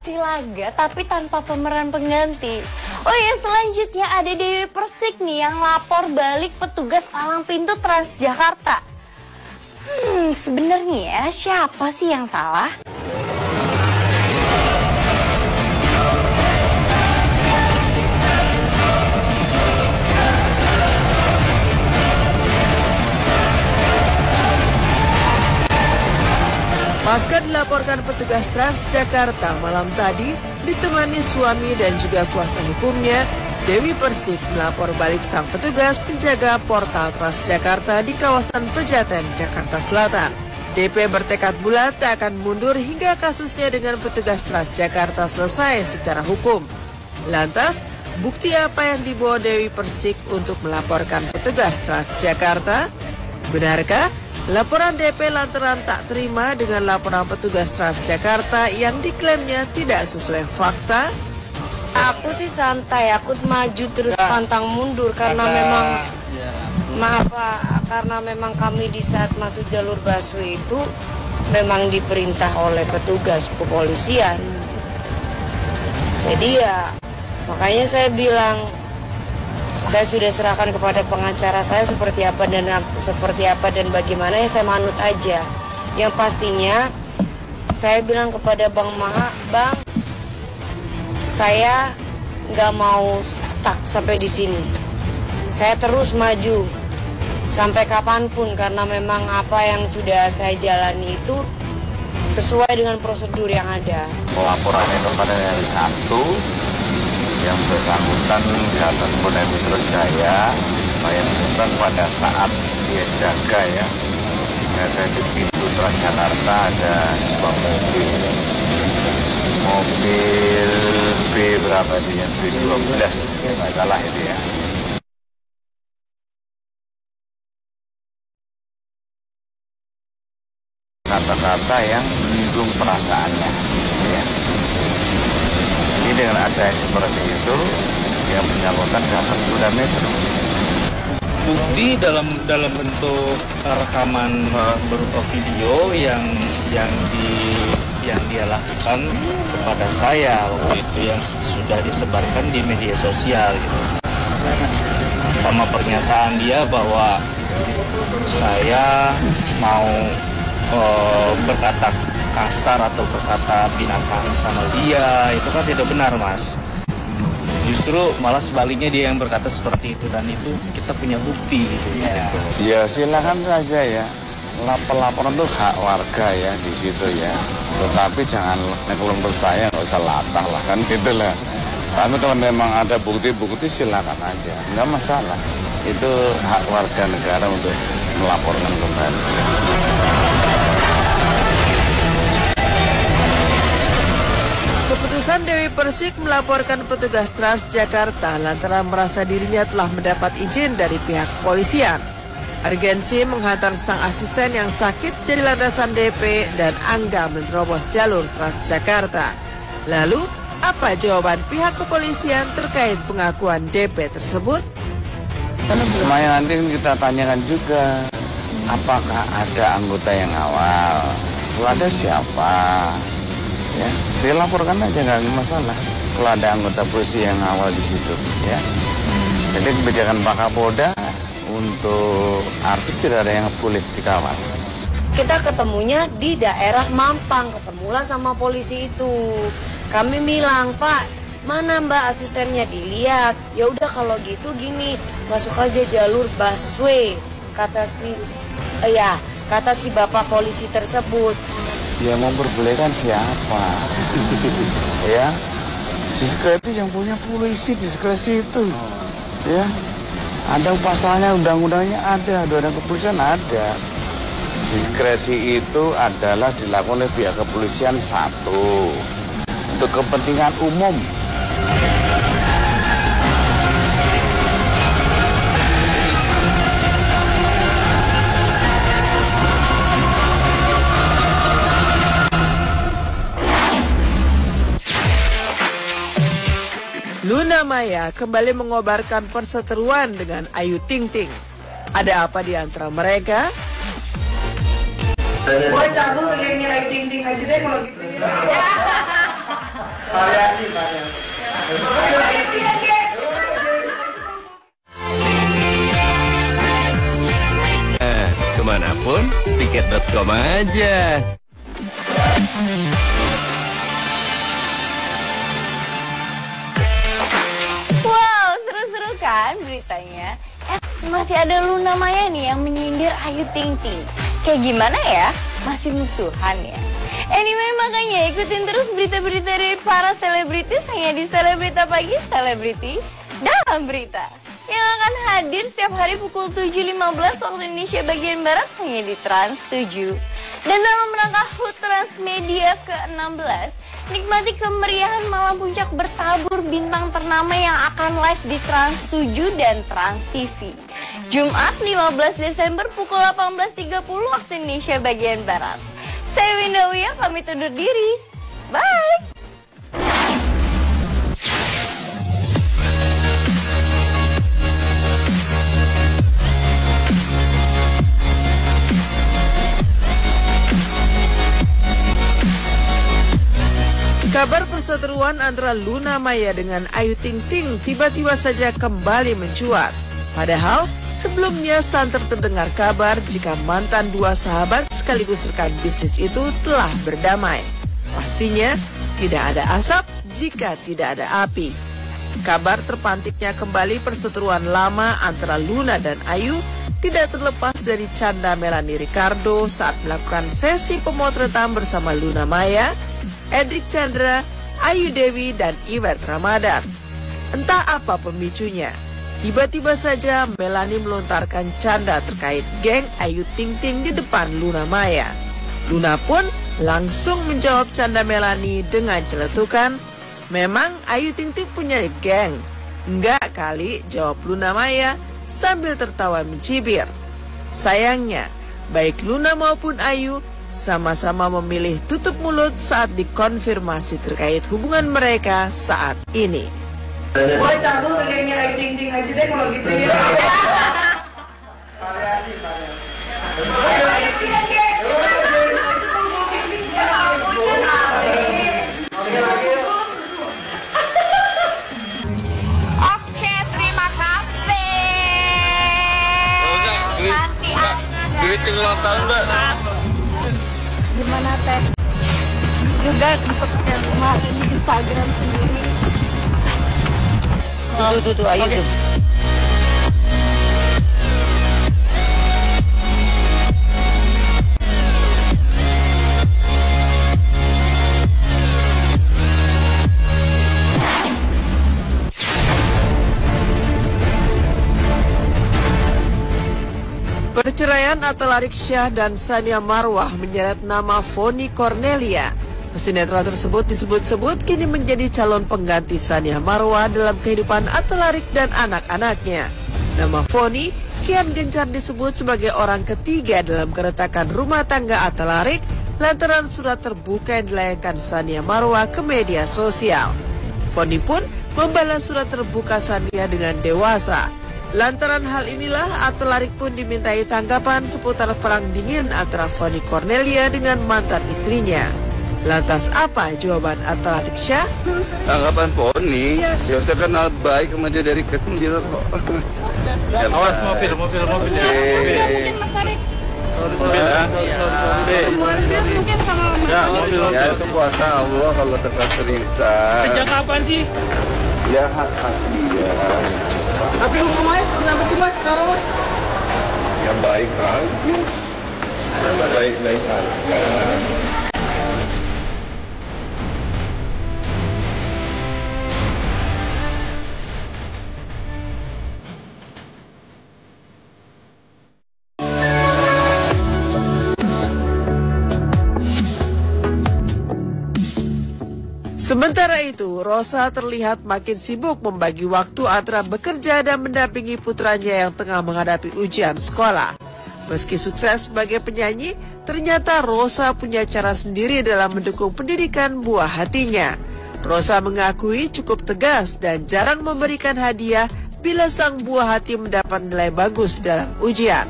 Laga tapi tanpa pemeran pengganti. Oh ya, selanjutnya ada Dewi Persik nih yang lapor balik petugas palang pintu Transjakarta. Sebenarnya siapa sih yang salah? Pasca dilaporkan petugas Transjakarta malam tadi, ditemani suami dan juga kuasa hukumnya, Dewi Persik melapor balik sang petugas penjaga portal Transjakarta di kawasan Pejaten, Jakarta Selatan. DP bertekad bulat tak akan mundur hingga kasusnya dengan petugas Transjakarta selesai secara hukum. Lantas, bukti apa yang dibawa Dewi Persik untuk melaporkan petugas Transjakarta? Benarkah laporan DP lantaran tak terima dengan laporan petugas Transjakarta yang diklaimnya tidak sesuai fakta? Aku sih santai, aku maju terus pantang mundur karena karena memang kami di saat masuk jalur busway itu memang diperintah oleh petugas kepolisian. Jadi ya makanya saya bilang, saya sudah serahkan kepada pengacara saya seperti apa dan bagaimana, ya saya manut aja. Yang pastinya saya bilang kepada Bang Maha, Bang, saya nggak mau stuck sampai di sini. Saya terus maju sampai kapanpun karena memang apa yang sudah saya jalani itu sesuai dengan prosedur yang ada. Laporannya kepada hari Sabtu, yang bersangkutan datang ke Polda Metro Jaya, yang bukan pada saat dia jaga di pintu Transjakarta ada sebuah mobil B berapa itu ya, B12 ya, nggak salah itu ya. Kata-kata yang menyinggung perasaannya ya. Ini dengan ada seperti itu, yang bersangkutan datang ke Polda Metro. Bukti dalam bentuk rekaman berupa video yang dia lakukan kepada saya waktu itu, yang sudah disebarkan di media sosial gitu. Sama pernyataan dia bahwa saya mau berkata kasar atau berkata binatang sama dia, itu kan tidak benar, Mas. Justru malah sebaliknya dia yang berkata seperti itu, dan itu kita punya bukti gitu. Ya silakan saja ya, laporan itu hak warga ya di situ ya. Tetapi jangan, kalau menurut saya nggak usah latah lah kan gitulah. Tapi kalau memang ada bukti silakan aja, nggak masalah. Itu hak warga negara untuk melaporkan kembali. Keputusan Dewi Persik melaporkan petugas Transjakarta lantaran merasa dirinya telah mendapat izin dari pihak kepolisian. Urgensi menghantar sang asisten yang sakit jadi landasan DP dan Angga menerobos jalur Transjakarta. Lalu, apa jawaban pihak kepolisian terkait pengakuan DP tersebut? Lumayan nanti kita tanyakan juga, apakah ada anggota yang awal? Kalau ada siapa? Ya, dilaporkan aja, nggak masalah. Kalau ada anggota polisi yang awal di situ, ya. Jadi kebijakan Pak Kapolda untuk artis tidak ada yang boleh dikawal. Kita ketemunya di daerah Mampang, ketemulah sama polisi itu. Kami bilang, Pak, mana Mbak asistennya, dilihat. Ya udah kalau gitu gini, masuk aja jalur busway, kata si bapak polisi tersebut. Ya memperbolehkan siapa? Ya, diskresi yang punya polisi, diskresi itu. Ya, ada pasalnya, undang-undangnya ada, undang-undang kepolisian ada. Diskresi itu adalah dilakukan oleh pihak kepolisian satu, untuk kepentingan umum. Luna Maya kembali mengobarkan perseteruan dengan Ayu Ting Ting. Ada apa di antara mereka? Gue cabut ke gengnya Ayu Ting Ting aja deh kalau gitu. Kemanapun, tiket.com aja. Wow, seru-seru kan beritanya? Masih ada Luna Maya nih yang menyindir Ayu Ting Ting. Kayak gimana ya? Masih musuhan ya? Anyway, makanya ikutin terus berita-berita dari para selebritis hanya di Selebrita Pagi Selebriti Dalam Berita, yang akan hadir setiap hari pukul 7.15 waktu Indonesia bagian Barat hanya di Trans 7. Dan dalam rangka HUT Transmedia ke-16, nikmati kemeriahan malam puncak bertabur bintang ternama yang akan live di Trans 7 dan Trans TV. Jumat 15 Desember pukul 18.30 waktu Indonesia bagian Barat. Saya Winda Uya, pamit undur diri. Bye! Kabar perseteruan antara Luna Maya dengan Ayu Ting Ting tiba-tiba saja kembali mencuat. Padahal sebelumnya santer terdengar kabar jika mantan dua sahabat sekaligus rekan bisnis itu telah berdamai. Pastinya tidak ada asap jika tidak ada api. Kabar terpantiknya kembali perseteruan lama antara Luna dan Ayu tidak terlepas dari canda Melanie Ricardo saat melakukan sesi pemotretan bersama Luna Maya, Edric Chandra, Ayu Dewi, dan Iwet Ramadan. Entah apa pemicunya, tiba-tiba saja Melanie melontarkan canda terkait geng Ayu Ting Ting di depan Luna Maya. Luna pun langsung menjawab canda Melanie dengan celetukan, "Memang Ayu Ting Ting punya geng?" "Enggak kali," jawab Luna Maya sambil tertawa mencibir. Sayangnya, baik Luna maupun Ayu sama-sama memilih tutup mulut saat dikonfirmasi terkait hubungan mereka saat ini. Gua cabul ke gengnya Ayu Ting Ting aja deh kalau gitu ya. Oke, terima kasih. Nanti aja. Greeting ulang tahun, Mbak. Gimana Teh? Juga untuk yang kemarin di Instagram sendiri. Tuh, Ayu tuh. Perceraian Atta Syah dan Sania Marwah menyeret nama Fonny Cornelia. Pesinetron tersebut disebut-sebut kini menjadi calon pengganti Sania Marwah dalam kehidupan Atta dan anak-anaknya. Nama Fonny kian gencar disebut sebagai orang ketiga dalam keretakan rumah tangga Atta lantaran surat terbuka yang dilayangkan Sania Marwah ke media sosial. Fonny pun membalas surat terbuka Sania dengan dewasa. Lantaran hal inilah Atta pun dimintai tanggapan seputar perang dingin antara Fonny Cornelia dengan mantan istrinya. Lantas apa jawaban Atta Syah? Tanggapan Fonny, ya saya kenal baik sama dia dari kecil kok. Awas mobil. Mungkin Mas Tarik. Ya itu kuasa Allah kalau setelah terisa. Sejak kapan sih? Ya hak dia. Tapi hubungannya kenapa sih Mas? Kenapa? Ya baik aja. Baik-baik aja. Sementara itu, Rosa terlihat makin sibuk membagi waktu antara bekerja dan mendampingi putranya yang tengah menghadapi ujian sekolah. Meski sukses sebagai penyanyi, ternyata Rosa punya cara sendiri dalam mendukung pendidikan buah hatinya. Rosa mengakui cukup tegas dan jarang memberikan hadiah bila sang buah hati mendapat nilai bagus dalam ujian.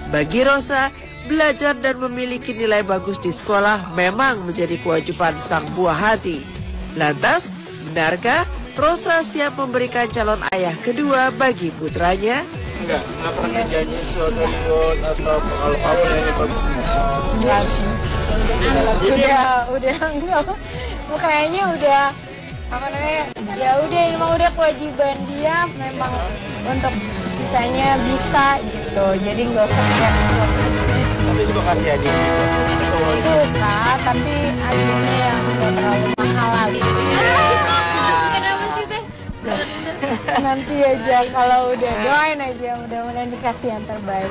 Bagi Rosa, belajar dan memiliki nilai bagus di sekolah memang menjadi kewajiban sang buah hati. Lantas, Benarkah Rosa siap memberikan calon ayah kedua bagi putranya? Enggak pernah janji suatu atau kalau kamu nyanyi bagus Enggak. Udah enggak. Kayaknya udah apa namanya? Ya udah ini mah udah kewajiban dia memang untuk misalnya bisa gitu. Jadi nggak usah kayak tapi juga kasih aja suka, tapi ajunya yang nggak terlalu mahal lagi. Kenapa sih teh? Nanti aja kalau udah doain aja mudah-mudahan dikasih yang terbaik.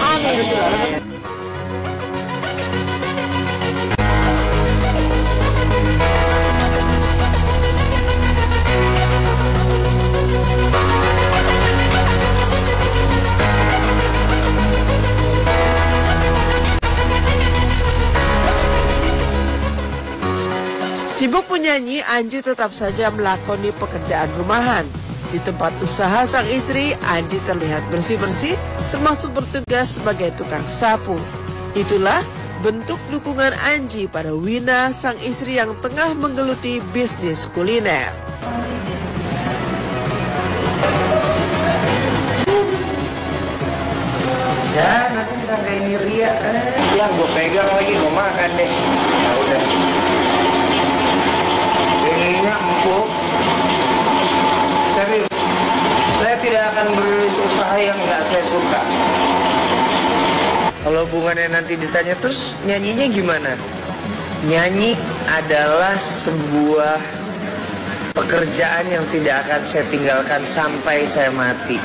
Amin. Sibuk menyanyi, Anji tetap saja melakoni pekerjaan rumahan. Di tempat usaha sang istri, Anji terlihat bersih-bersih, termasuk bertugas sebagai tukang sapu. Itulah bentuk dukungan Anji pada Wina, sang istri yang tengah menggeluti bisnis kuliner. Ya, nanti sampai ini Ria. Ya, gue pegang lagi, gue makan deh. Ya udah. Ininya empuk. Serius. Saya tidak akan berusaha yang nggak saya suka. Kalau hubungannya nanti ditanya terus nyanyinya gimana? Nyanyi adalah sebuah pekerjaan yang tidak akan saya tinggalkan sampai saya mati.